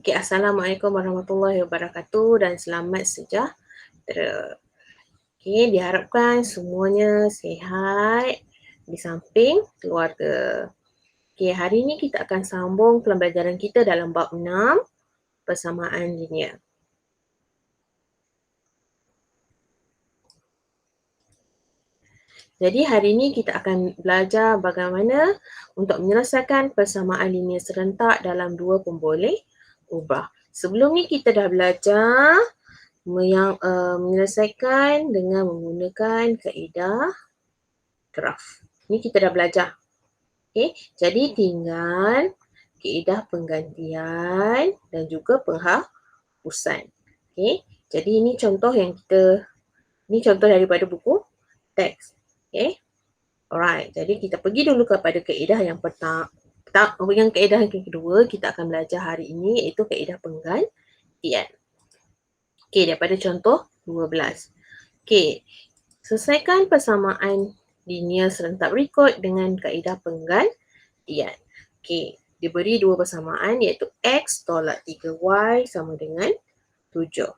Okay, Assalamualaikum warahmatullahi wabarakatuh dan selamat sejahtera. Okay, diharapkan semuanya sihat di samping keluarga. Okay, hari ini kita akan sambung pembelajaran kita dalam bab 6, persamaan linear. Jadi hari ini kita akan belajar bagaimana untuk menyelesaikan persamaan linear serentak dalam dua pemboleh ubah. Sebelum ni kita dah belajar menyelesaikan dengan menggunakan kaedah graf. Ni kita dah belajar. Okay, jadi tinggal kaedah penggantian dan juga penghapusan. Okay, jadi ini contoh yang ni contoh daripada buku teks. Okay, alright. Jadi kita pergi dulu kepada kaedah yang pertama. Yang kaedah yang kedua kita akan belajar hari ini iaitu kaedah penggantian. Okay, daripada contoh 12. Okay, selesaikan persamaan linear serentak berikut dengan kaedah penggantian. Okay, diberi dua persamaan iaitu X tolak 3Y sama dengan 7.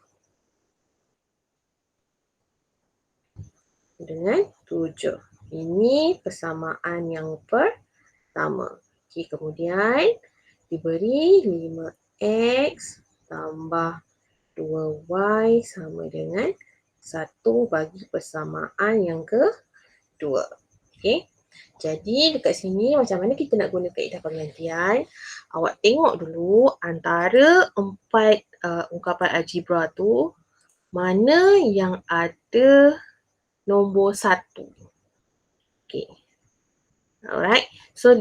Dengan 7. Ini persamaan yang pertama. Okay, kemudian diberi 5X tambah 2Y sama dengan 1 bagi persamaan yang kedua. Okay. Jadi dekat sini macam mana kita nak guna kaedah penggantian. Awak tengok dulu antara 4 ungkapan algebra tu mana yang ada nombor 1. Okay. Alright. So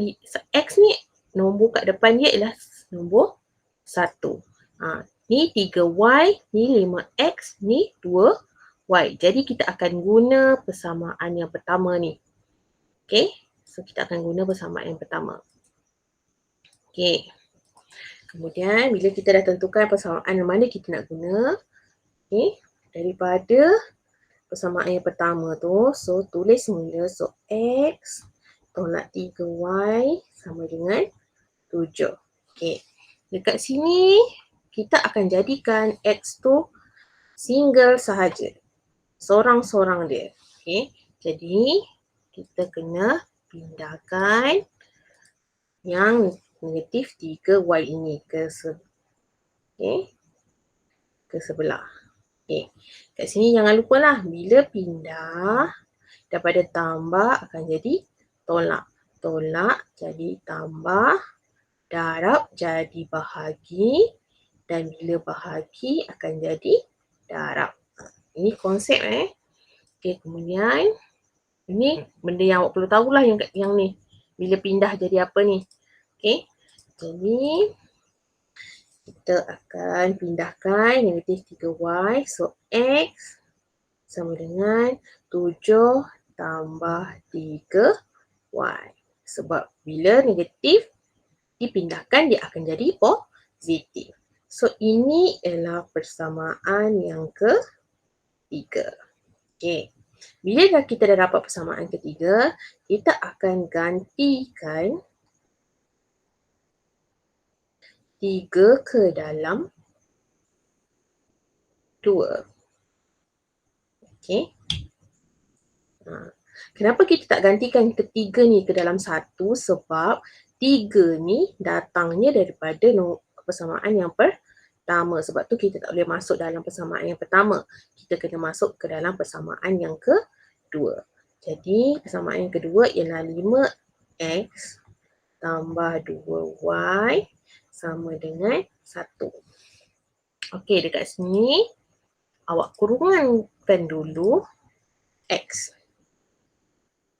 X ni nombor kat depan dia ialah nombor 1. Ni 3Y, ni 5X, ni 2Y. Jadi kita akan guna persamaan yang pertama ni. Okay, so kita akan guna persamaan yang pertama. Okay, kemudian bila kita dah tentukan persamaan yang mana kita nak guna, okay, daripada persamaan yang pertama tu, so tulis semula, so X tolak 3Y sama dengan 7. Okay, dekat sini kita akan jadikan X tu single sahaja. Sorang-sorang dia. Okay. Jadi kita kena pindahkan yang negatif 3Y ini ke sebelah. Okay. Kat sini jangan lupa lah bila pindah daripada tambah akan jadi tolak. Tolak jadi tambah, darab jadi bahagi dan bila bahagi akan jadi darab. Ini konsep Okay, kemudian ini benda yang awak perlu tahulah yang ni. Bila pindah jadi apa ni. Okay, jadi kita akan pindahkan negatif 3Y. So X sama dengan 7 tambah 3Y. Sebab bila negatif dipindahkan dia akan jadi positif. So ini ialah persamaan yang ketiga. Okay. Bila kita dah dapat persamaan ketiga, kita akan gantikan 3 ke dalam 2. Okay. Kenapa kita tak gantikan ketiga ni ke dalam 1? Sebab 3 ni datangnya daripada persamaan yang pertama. Sebab tu kita tak boleh masuk dalam persamaan yang pertama. Kita kena masuk ke dalam persamaan yang kedua. Jadi persamaan yang kedua ialah 5X tambah 2Y sama dengan 1. Okey, dekat sini awak kurungkan dulu X.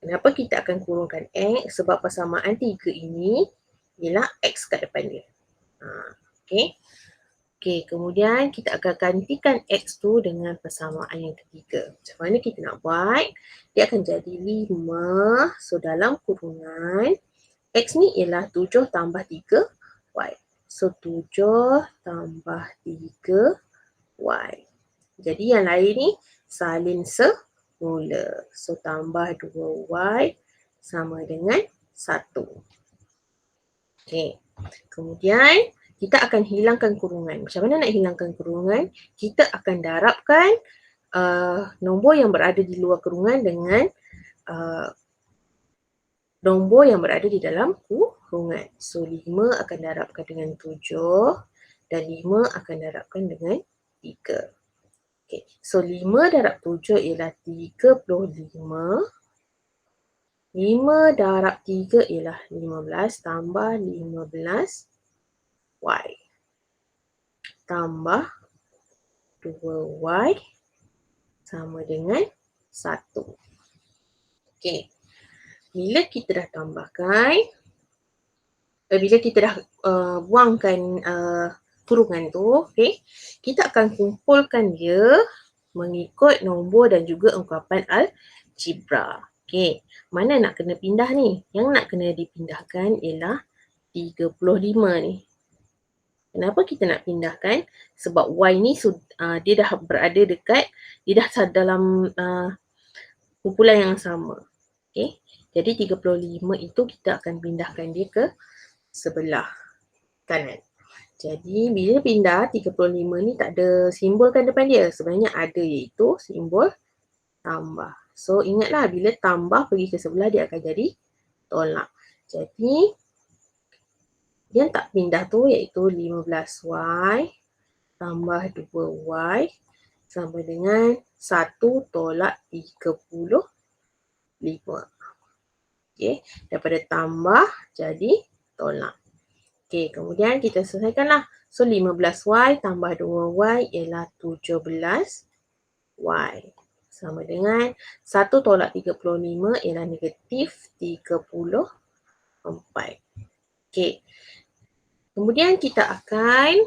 Kenapa kita akan kurungkan X? Sebab persamaan 3 ini ialah X kat depan dia. Okey. Okey, kemudian kita akan gantikan X tu dengan persamaan yang ketiga. Macam mana kita nak buat? Dia akan jadi 5. So dalam kurungan X ni ialah 7 tambah 3Y. So 7 tambah 3Y. Jadi yang lain ni salin semula. So tambah 2Y sama dengan 1. Okay. Kemudian kita akan hilangkan kurungan. Macam mana nak hilangkan kurungan? Kita akan darabkan nombor yang berada di luar kurungan dengan nombor yang berada di dalam kurungan. So 5 akan darabkan dengan 7 dan 5 akan darabkan dengan 3. Okay. So 5 darab 7 ialah 35. 5 darab 3 ialah 15 tambah 15 Y tambah 2Y sama dengan 1. Okey. Bila kita dah tambahkan, bila kita dah buangkan kurungan tu, okey, kita akan kumpulkan dia mengikut nombor dan juga ungkapan algebra. Okey, mana nak kena pindah ni? Yang nak kena dipindahkan ialah 35 ni. Kenapa kita nak pindahkan? Sebab Y ni dia dah berada dekat, dia dah dalam kumpulan yang sama. Okay. Jadi 35 itu kita akan pindahkan dia ke sebelah kanan. Jadi bila pindah 35 ni tak ada simbol kan depan dia. Sebenarnya ada, iaitu simbol tambah. So ingatlah bila tambah pergi ke sebelah dia akan jadi tolak. Jadi yang tak pindah tu iaitu 15Y tambah 2Y sama dengan 1 tolak 35. Okey, daripada tambah jadi tolak. Okey, kemudian kita selesaikanlah. So 15Y tambah 2Y ialah 17Y sama dengan 1 tolak 35 ialah negatif 34. Okey. Kemudian kita akan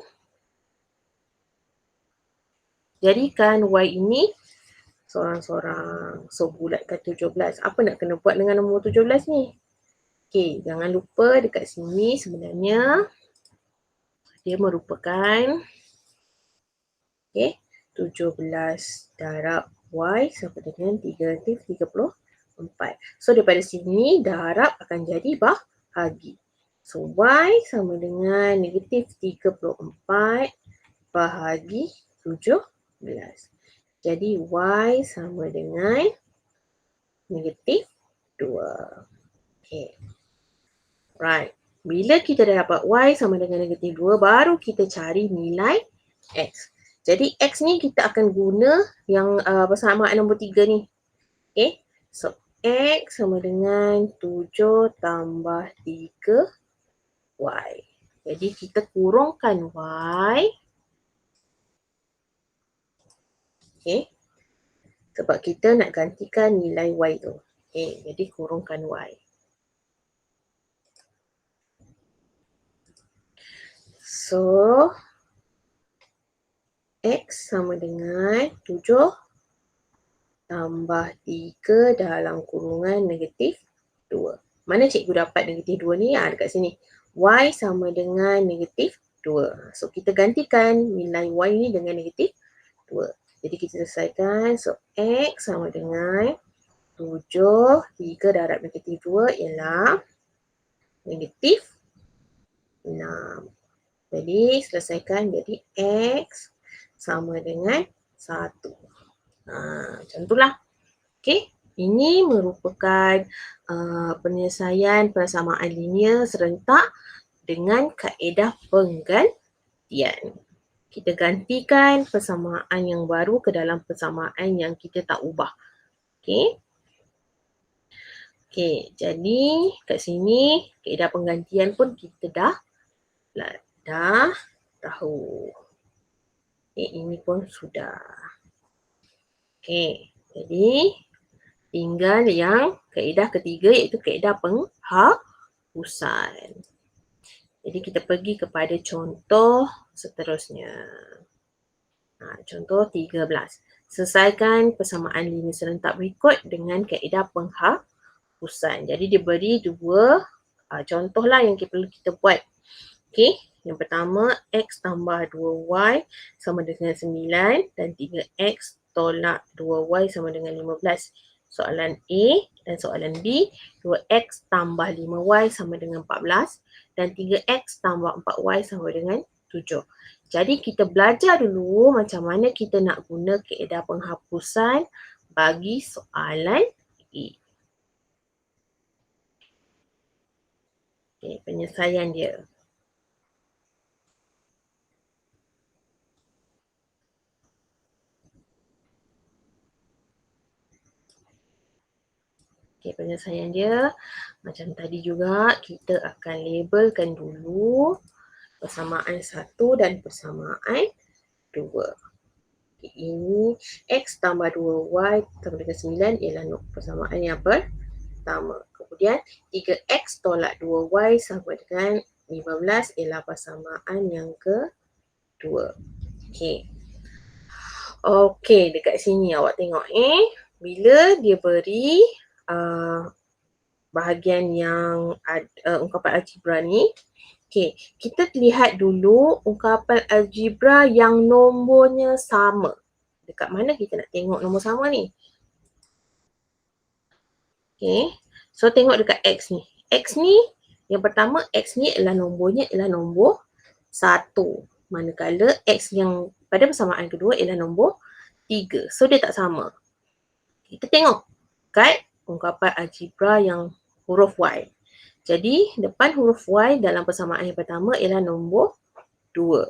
jadikan Y ini sorang-sorang. So bulatkan 17. Apa nak kena buat dengan nombor 17 ni? Okey, jangan lupa dekat sini sebenarnya dia merupakan 17 darab Y sama dengan 3-34. So daripada sini darab akan jadi bahagi. So Y sama dengan negatif 34 bahagi 17. Jadi Y sama dengan negatif 2. Okay. Right. Bila kita dah dapat Y sama dengan negatif 2, baru kita cari nilai X. Jadi X ni kita akan guna yang persamaan nombor 3 ni. Okay. So X sama dengan 7 tambah 3Y. Jadi kita kurungkan Y. Okay. Sebab kita nak gantikan nilai Y tu. Okay. Jadi kurungkan Y. So X sama dengan 7 tambah 3 dalam kurungan negatif 2. Mana cikgu dapat negatif 2 ni? Dekat sini. Y sama dengan negatif 2. So kita gantikan nilai Y ni dengan negatif 2. Jadi kita selesaikan. So X sama dengan 7, 3 darab negatif 2 ialah negatif 6. Jadi selesaikan jadi X sama dengan 1. Macam itulah. Okey, ini merupakan penyelesaian persamaan linear serentak dengan kaedah penggantian. Kita gantikan persamaan yang baru ke dalam persamaan yang kita tak ubah. Okey. Okey, jadi kat sini kaedah penggantian pun kita dah tahu. Okey, ini pun sudah. Okey, jadi tinggal yang kaedah ketiga iaitu kaedah penghapusan. Jadi kita pergi kepada contoh seterusnya. Contoh 13. Selesaikan persamaan linear serentak berikut dengan kaedah penghapusan. Jadi dia beri dua contohlah yang perlu kita buat. Okey, yang pertama X tambah 2Y sama dengan 9 dan 3X tolak 2Y sama dengan 15. Soalan A dan soalan B, 2X tambah 5Y sama dengan 14 dan 3x tambah 4y sama dengan 7. Jadi kita belajar dulu macam mana kita nak guna kaedah penghapusan bagi soalan A. Okay, penyelesaian dia. Okay, penyelesaian dia macam tadi juga kita akan labelkan dulu persamaan 1 dan persamaan 2. Okay, ini x tambah 2y sama dengan 9 ialah persamaan yang pertama. Kemudian 3x tolak 2y sama dengan 15 ialah persamaan yang kedua. Okay. Okay, dekat sini awak tengok bila dia beri bahagian yang ungkapan algebra ni. Okay, kita lihat dulu ungkapan algebra yang nombornya sama. Dekat mana kita nak tengok nombor sama ni? Okay, so tengok dekat X ni. X ni, yang pertama X ni ialah nombornya ialah nombor 1. Manakala X yang pada persamaan kedua ialah nombor 3. So dia tak sama. Kita tengok kat ungkapan algebra yang huruf Y. Jadi depan huruf Y dalam persamaan yang pertama ialah nombor 2.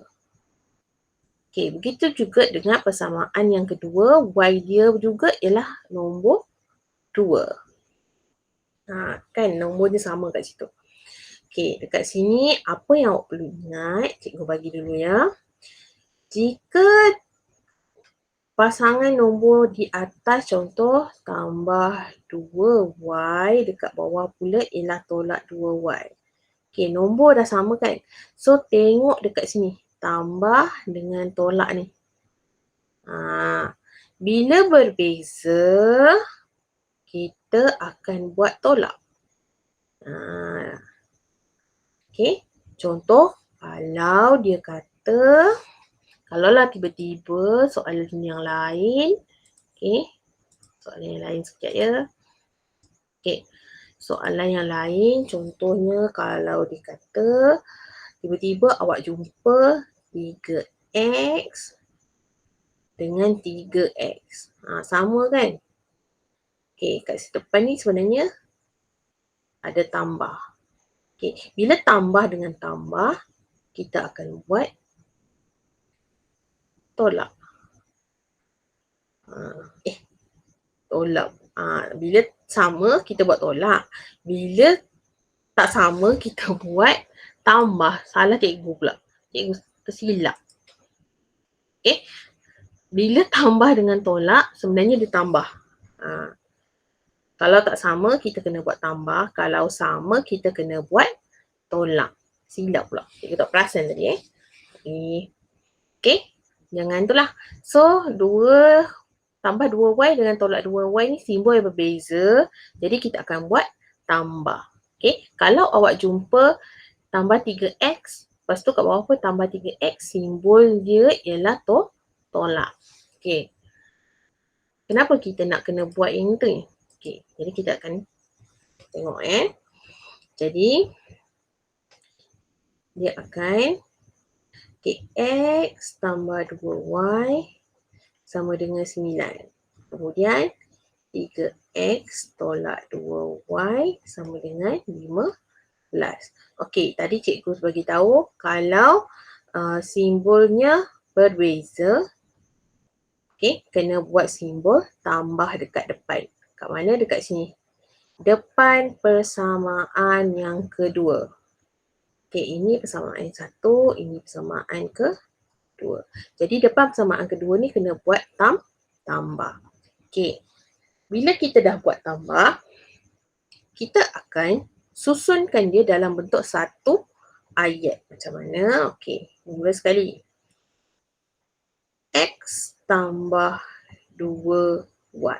Okey, begitu juga dengan persamaan yang kedua, Y dia juga ialah nombor 2. Kan nombornya sama kat situ. Okey, dekat sini apa yang awak perlu ingat, cikgu bagi dulu ya. Jika pasangan nombor di atas contoh tambah 2y dekat bawah pula ialah tolak 2y. Okey, nombor dah sama kan? So tengok dekat sini, tambah dengan tolak ni. Bila berbeza, kita akan buat tolak. Okey, contoh kalau dia kata, kalaulah tiba-tiba soalan yang lain, okey, soalan yang lain sekejap ya. Okey, soalan yang lain contohnya kalau dia kata tiba-tiba awak jumpa 3x dengan 3x. Sama kan? Okey, kat depan ni sebenarnya ada tambah. Okey, bila tambah dengan tambah, kita akan buat tolak. Tolak. Bila sama, kita buat tolak. Bila tak sama, kita buat tambah. Salah cikgu pula. Cikgu tersilap. Okay. Bila tambah dengan tolak, sebenarnya dia tambah. Kalau tak sama, kita kena buat tambah. Kalau sama, kita kena buat tolak. Silap pula. Cikgu tak perasan tadi Okay. Jangan tu lah. So, tambah 2y dengan tolak 2y ni simbol yang berbeza. Jadi kita akan buat tambah. Okay. Kalau awak jumpa tambah 3x, lepas tu kat bawah pun tambah 3x, simbol dia ialah tolak. Okay. Kenapa kita nak kena buat yang tu ni? Okay. Jadi kita akan tengok Jadi dia akan x tambah 2y sama dengan 9. Kemudian 3x tolak 2y sama dengan 15. Okey, tadi cikgu bagi tahu kalau simbolnya berbeza, okey, kena buat simbol tambah dekat depan. Kat mana? Dekat sini. Depan persamaan yang kedua. Okey, ini persamaan 1, ini persamaan kedua. Jadi depan persamaan kedua ni kena buat tambah. Okey. Bila kita dah buat tambah, kita akan susunkan dia dalam bentuk satu ayat. Macam mana? Okey, mula sekali. X tambah 2y.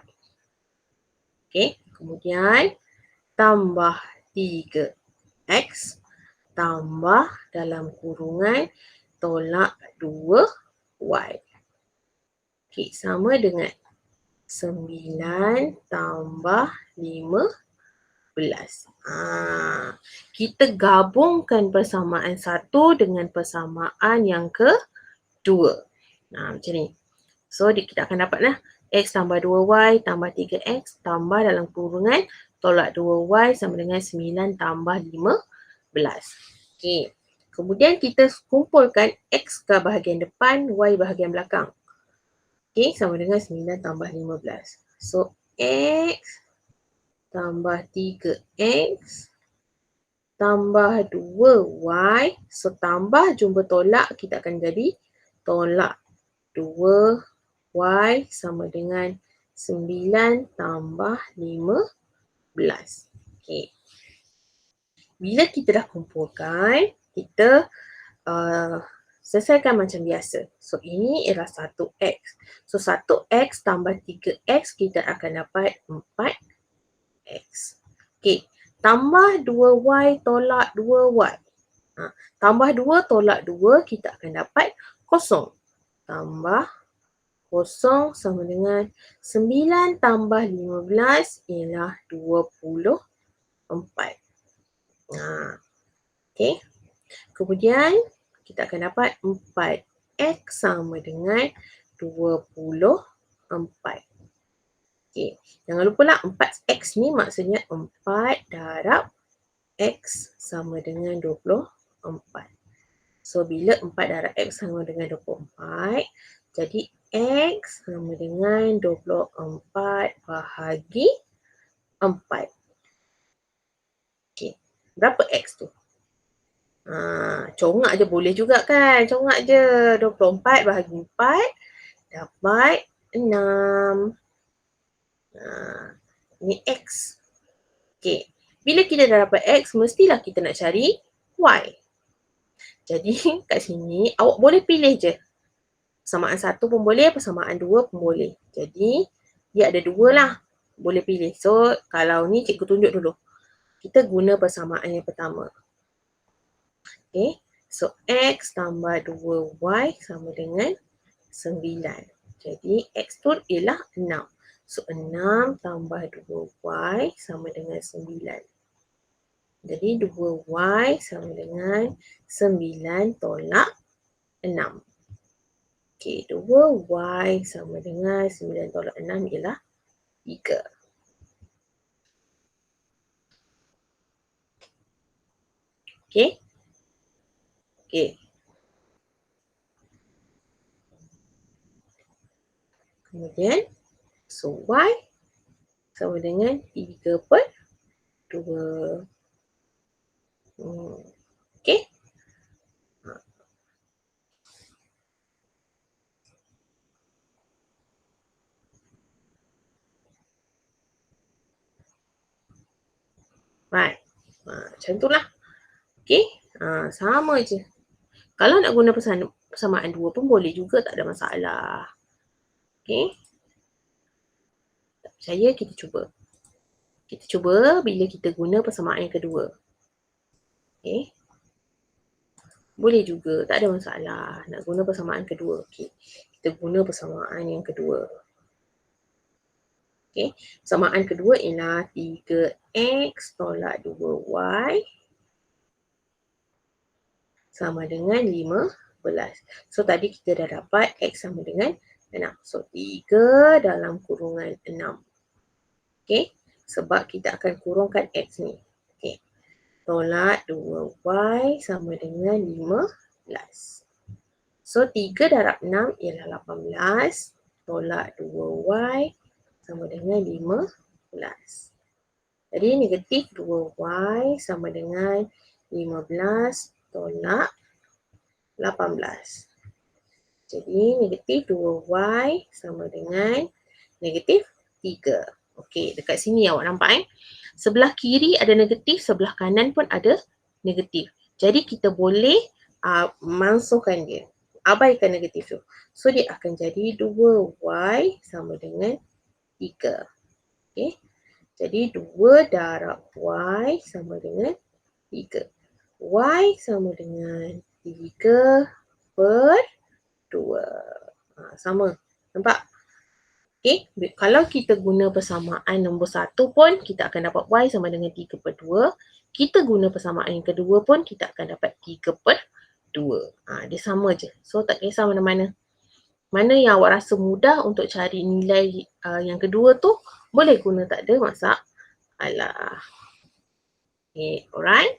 Okey, kemudian tambah 3x tambah dalam kurungan tolak 2y. Okey, sama dengan 9 tambah 15. Kita gabungkan persamaan 1 dengan persamaan yang kedua. Macam ni. So kita akan dapat lah X tambah 2Y tambah 3X tambah dalam kurungan tolak 2Y sama dengan 9 tambah 15. Okey. Kemudian kita kumpulkan X ke bahagian depan, Y bahagian belakang. Okey, sama dengan 9 tambah 15. So X tambah 3X tambah 2Y. So tambah jumpa tolak kita akan jadi tolak 2Y sama dengan 9 tambah 15. Okey. Bila kita dah kumpulkan, kita selesaikan macam biasa. So ini ialah 1X. So 1X tambah 3X kita akan dapat 4X. Okey. Tambah 2Y tolak 2Y. Tambah 2 tolak 2 kita akan dapat kosong. Tambah kosong sama dengan 9 tambah 15 ialah 24. Okey. Kemudian kita akan dapat 4X sama dengan 24. Okey. Jangan lupa lah 4X ni maksudnya 4 darab X sama dengan 24. So bila 4 darab X sama dengan 24, jadi X sama dengan 24 bahagi 4. Okey. Berapa X tu? Congak je boleh juga kan? Congak je. 24 bahagi 4 dapat 6. Ni X. Okey. Bila kita dah dapat X, mestilah kita nak cari Y. Jadi kat sini awak boleh pilih je. Persamaan 1 pun boleh, persamaan 2 pun boleh. Jadi dia ada 2 lah. Boleh pilih. So kalau ni cikgu tunjuk dulu. Kita guna persamaan yang pertama. Okay. So X tambah 2Y sama dengan 9. Jadi X tu ialah 6. So 6 tambah 2Y sama dengan 9. Jadi 2Y sama dengan 9 tolak 6. Okey, 2Y sama dengan 9 tolak 6 ialah 3. Okey. Okey. Kemudian, so Y sama dengan 3 per 2. Okey. Right. Macam tu lah. Okey. Sama je. Kalau nak guna persamaan 2 pun boleh juga, tak ada masalah. Okey. Tak percaya, kita cuba. Kita cuba bila kita guna persamaan yang kedua. Okey. Boleh juga, tak ada masalah. Nak guna persamaan kedua. Okey. Kita guna persamaan yang kedua. Okey. Persamaan kedua ialah 3X tolak 2Y sama dengan 15. So tadi kita dah dapat X sama dengan 6. So 3 dalam kurungan 6. Okey. Sebab kita akan kurungkan X ni. Okey. Tolak 2Y sama dengan 15. So 3 darab 6 ialah 18. Tolak 2Y sama dengan 15. Jadi negatif 2Y sama dengan 15 tolak 18. Jadi negatif 2Y sama dengan negatif 3. Okey, dekat sini awak nampak sebelah kiri ada negatif, sebelah kanan pun ada negatif. Jadi kita boleh masukkan dia. Abaikan negatif tu. So dia akan jadi 2Y sama dengan 3. Okey. Jadi 2 darab Y sama dengan 3. Y sama dengan 3 per 2. Sama. Nampak? Okay, kalau kita guna persamaan nombor 1 pun, kita akan dapat Y sama dengan 3/2. Kita guna persamaan yang kedua pun, kita akan dapat 3/2. Dia sama je. So, tak kisah mana-mana. Mana yang awak rasa mudah untuk cari nilai yang kedua tu, boleh guna, tak ada masalah. Okay, alright.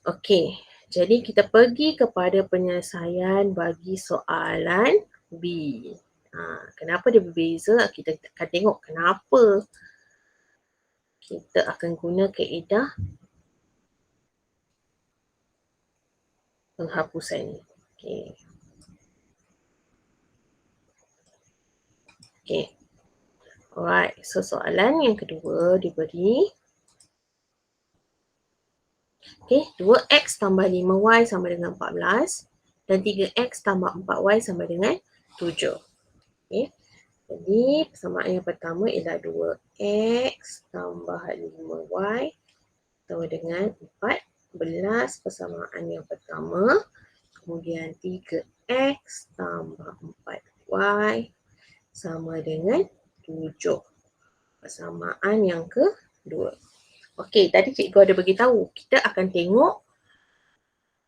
Okay, jadi kita pergi kepada penyelesaian bagi soalan B. Kenapa dia berbeza? Kita akan tengok kenapa kita akan guna kaedah penghapusan ni. Okay. Okay. Alright. So soalan yang kedua diberi. Okay. 2x tambah 5y sama dengan 14 dan 3x tambah 4y sama dengan 7. Okay. Jadi persamaan yang pertama ialah 2x tambah 5y sama dengan 14. Persamaan yang pertama. Kemudian 3x tambah 4y sama dengan 7. Persamaan yang kedua. Okey, tadi cikgu ada beritahu. Kita akan tengok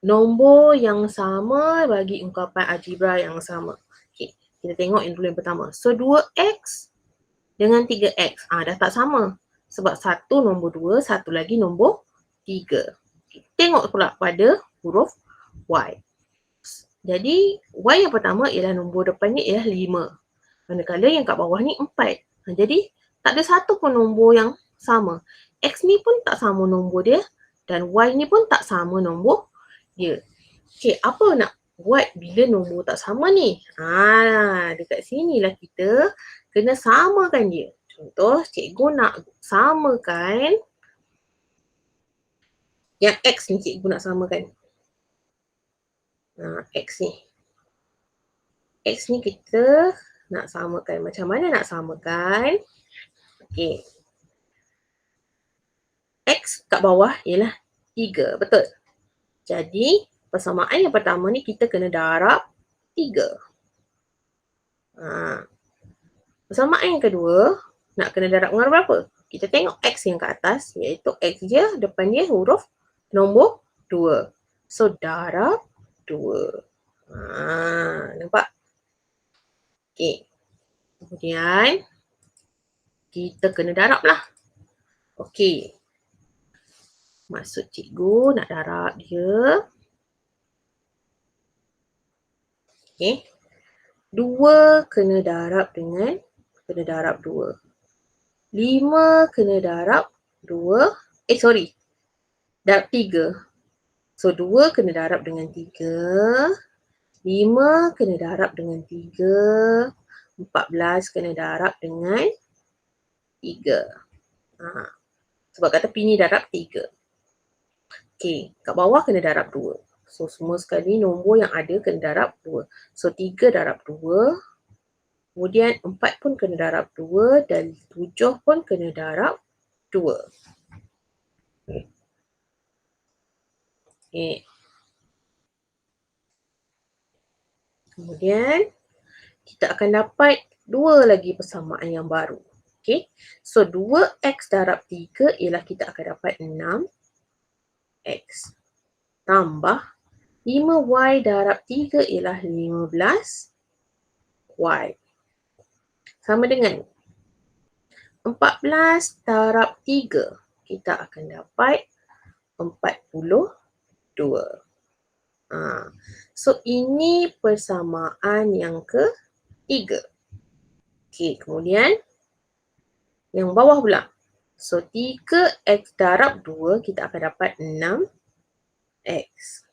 nombor yang sama bagi ungkapan algebra yang sama. Okey, kita tengok yang dulu yang pertama. So 2x dengan 3x. Dah tak sama. Sebab satu nombor 2, satu lagi nombor 3. Okay. Tengok pula pada huruf y. Jadi y yang pertama ialah nombor depannya ialah 5. Manakala yang kat bawah ni 4. Jadi tak ada satu pun nombor yang sama. X ni pun tak sama nombor dia dan y ni pun tak sama nombor dia. Okey, apa nak buat bila nombor tak sama ni? Dekat sinilah kita kena samakan dia. Contoh, cikgu nak samakan yang X ni, cikgu nak samakan. X ni. X ni kita nak samakan. Macam mana nak samakan? Okey. X kat bawah ialah 3. Betul? Jadi, persamaan yang pertama ni kita kena darab 3. Persamaan yang kedua, nak kena darab dengan berapa? Kita tengok X yang kat atas, iaitu X dia, depan dia huruf nombor 2. So, darab 2. Nampak? Okey. Kemudian, kita kena darab lah. Okey. Maksud cikgu nak darab dia. Okey. 2 kena darab dengan, kena darab 2. 5 kena darab 2. Darab 3. So 2 kena darab dengan 3. 5 kena darab dengan 3. 14 kena darab dengan 3. Sebab kat tepi ni darab 3. Okey, kat bawah kena darab 2. So semua sekali nombor yang ada kena darab 2. So 3 darab 2. Kemudian 4 pun kena darab 2 dan 7 pun kena darab 2. Okay. Kemudian kita akan dapat 2 lagi persamaan yang baru. Okay. So 2x darab 3 ialah kita akan dapat 6x. Tambah 5y darab 3 ialah 15y. Sama dengan 14 darab 3. Kita akan dapat 42. So ini persamaan yang ketiga. Okey, kemudian yang bawah pula. So 3x darab 2 kita akan dapat 6x.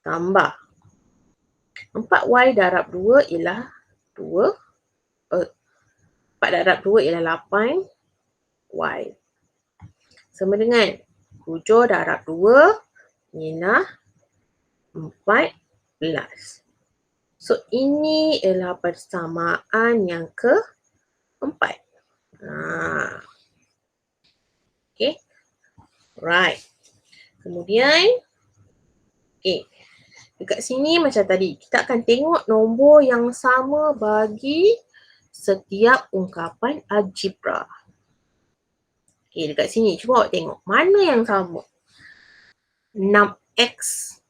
Tambah 4y darab 2 ialah 2. 4 darab 2 ialah 8y. Sama dengan 7 darab 2 ialah 14. So ini ialah persamaan yang keempat. Okay. Right. Kemudian, okay. Dekat sini macam tadi, kita akan tengok nombor yang sama bagi setiap ungkapan algebra. Okay, dekat sini cuba awak tengok mana yang sama. 6x.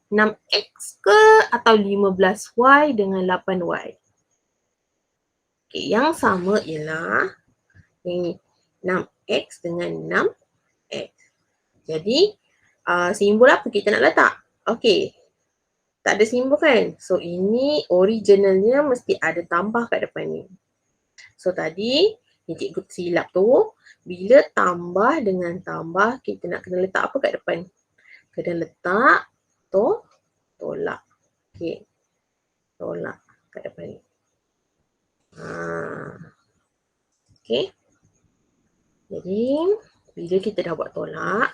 6x ke atau 15y dengan 8y? Okay, yang sama ialah ini 6x dengan 6x. Jadi simbol apa kita nak letak? Okay, tak ada simbol kan? So ini originalnya mesti ada tambah kat depan ni. So tadi ni cikgu silap tu, bila tambah dengan tambah kita nak kena letak apa kat depan? Kena letak tolak. Okay, tolak kat depan ni. Okay. Jadi bila kita dah buat tolak,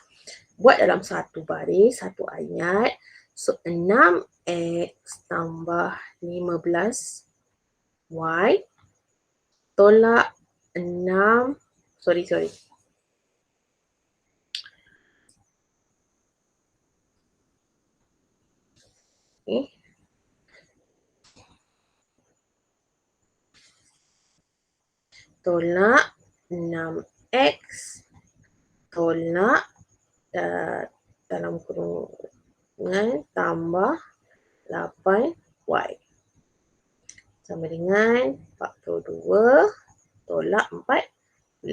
buat dalam satu baris, satu ayat. So 6x tambah 15y tolak 6, sorry. Okay. Tolak 6x tolak dalam kurungan tambah 8y sama dengan 42 tolak 14.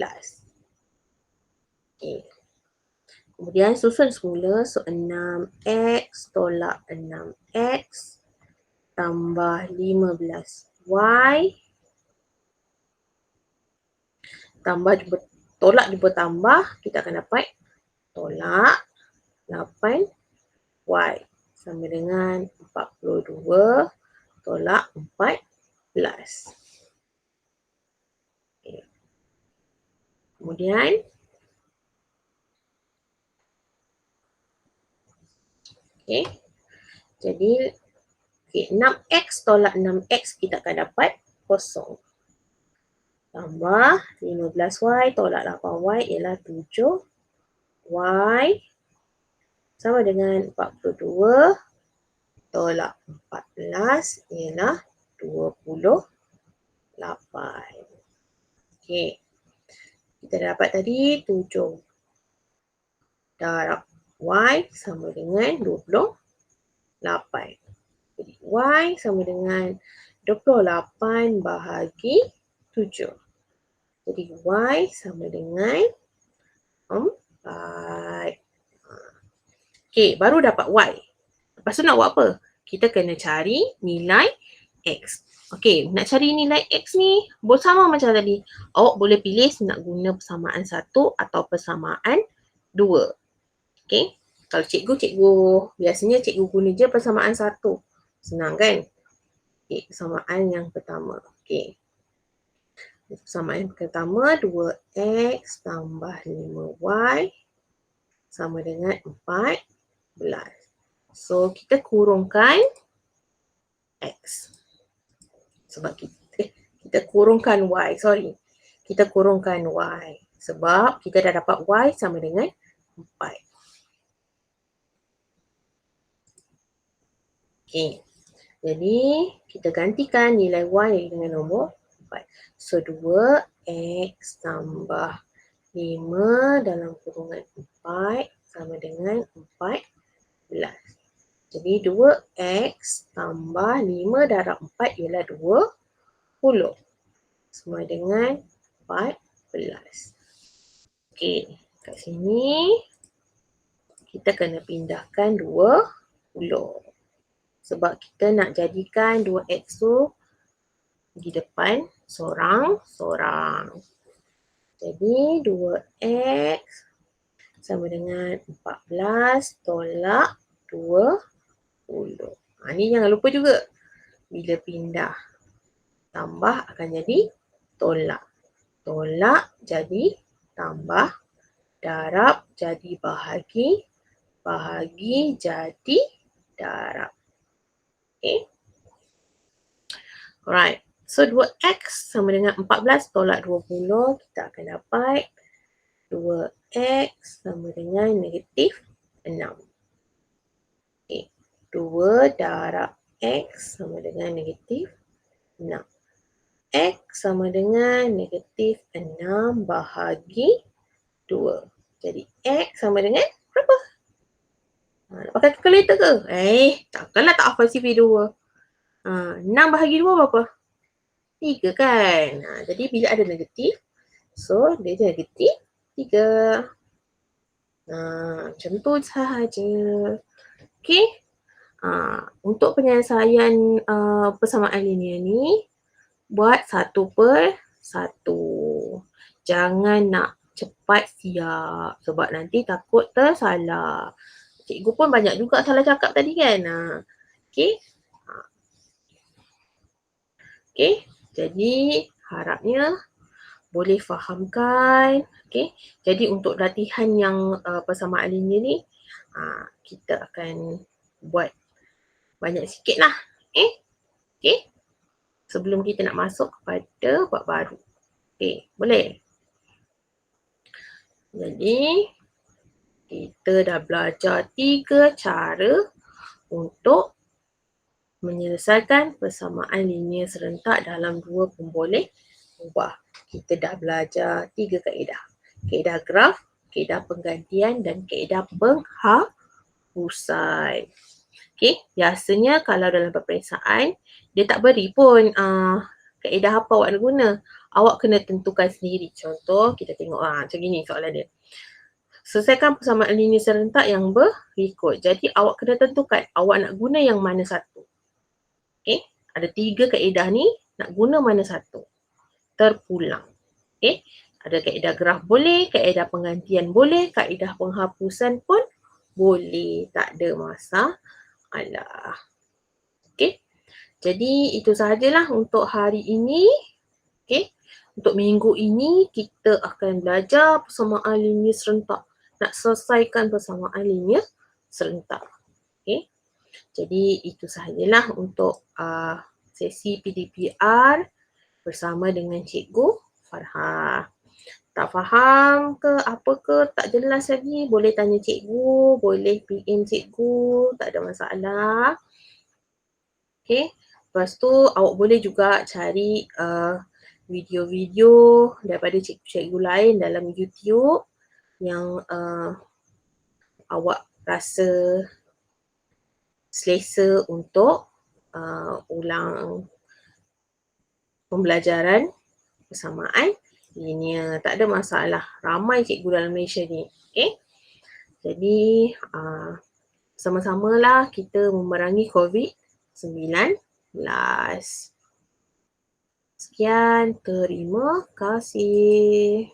Okay. Kemudian susun semula. So 6x tolak 6x tambah 15y tambah jumpa tolak jumpa tambah, kita akan dapat tolak 8y sama dengan 42 tolak 14. Okay. Kemudian okay. Jadi 6x tolak 6x kita akan dapat kosong. Tambah 15y tolak 8y ialah 7y sama dengan 42 tolak 14 ialah 28. Okey. Kita dapat tadi 7 darab y sama dengan 28. Jadi y sama dengan 28 bahagi 7. Jadi y sama dengan 4. Okey, baru dapat y. Lepas tu nak buat apa? Kita kena cari nilai x. Okey, nak cari nilai x ni sama macam tadi. Awak boleh pilih nak guna persamaan 1 atau persamaan 2. Okey, kalau cikgu biasanya cikgu guna je persamaan 1. Senang kan? Okey, persamaan yang pertama. Okey. Persamaan yang pertama 2x tambah 5y sama dengan 14. So kita kurungkan x. Sebab kita kurungkan y, sorry. Kita kurungkan y. Sebab kita dah dapat y sama dengan 4. Okay. Jadi kita gantikan nilai y dengan nombor 4. So 2x tambah 5 dalam kurungan 4 sama dengan 14. Jadi 2x tambah 5 darab 4 ialah 20. Sama dengan 14. Okey, kat sini kita kena pindahkan 20. Sebab kita nak jadikan 2x tu di depan sorang-sorang. Jadi 2x sama dengan 14 tolak 20. Ni jangan lupa juga. Bila pindah tambah akan jadi tolak. Tolak jadi tambah. Darab jadi bahagi. Bahagi jadi darab. Okay. Alright. So 2x sama dengan 14 tolak 20. Kita akan dapat 2x sama dengan negatif 6. Okay. 2 darab x sama dengan negatif 6. X sama dengan negatif 6 bahagi 2. Jadi X sama dengan berapa? Nak pakai kalkulator ke? Takkanlah tak hafal CV2. 6 bahagi 2 berapa? 3 kan? Jadi bila ada negatif, so dia negatif 3. Macam tu sahaja. Okey? Untuk penyelesaian persamaan linear ni, buat 1/1. Jangan nak cepat siap sebab nanti takut tersalah. Cikgu pun banyak juga salah cakap tadi kan. Okey? Okey? Jadi harapnya boleh fahamkan. Okey? Jadi untuk latihan yang persamaan linear ni, kita akan buat banyak sikit lah. Okey? Sebelum kita nak masuk kepada bab baru. Okey, boleh? Jadi, kita dah belajar 3 cara untuk menyelesaikan persamaan linear serentak dalam 2 pemboleh ubah. Kita dah belajar 3 kaedah. Kaedah graf, kaedah penggantian dan kaedah penghapusan. Okey, biasanya kalau dalam peperiksaan, dia tak beri pun kaedah apa awak nak guna. Awak kena tentukan sendiri. Contoh, kita tengok macam gini soalan dia. Selesaikan persamaan linear serentak yang berikut. Jadi, awak kena tentukan awak nak guna yang mana satu. Okey, ada 3 kaedah ni, nak guna mana satu. Terpulang. Okey, ada kaedah graf boleh, kaedah penggantian boleh, kaedah penghapusan pun boleh. Tak ada masalah. Okey, jadi itu sahajalah untuk hari ini. Okey, untuk minggu ini kita akan belajar persamaan linear serentak. Nak selesaikan persamaan linear serentak. Okey, jadi itu sahajalah untuk sesi PDPR bersama dengan Cikgu Farha. Tak faham ke apa ke, tak jelas lagi, boleh tanya cikgu, boleh PM cikgu, tak ada masalah. Okey, lepas tu awak boleh juga cari video-video daripada cikgu-cikgu lain dalam YouTube yang awak rasa selesa untuk ulang pembelajaran persamaan linear. Tak ada masalah. Ramai cikgu dalam Malaysia ni. Okey. Jadi sama-samalah kita memerangi COVID-19. Sekian, terima kasih.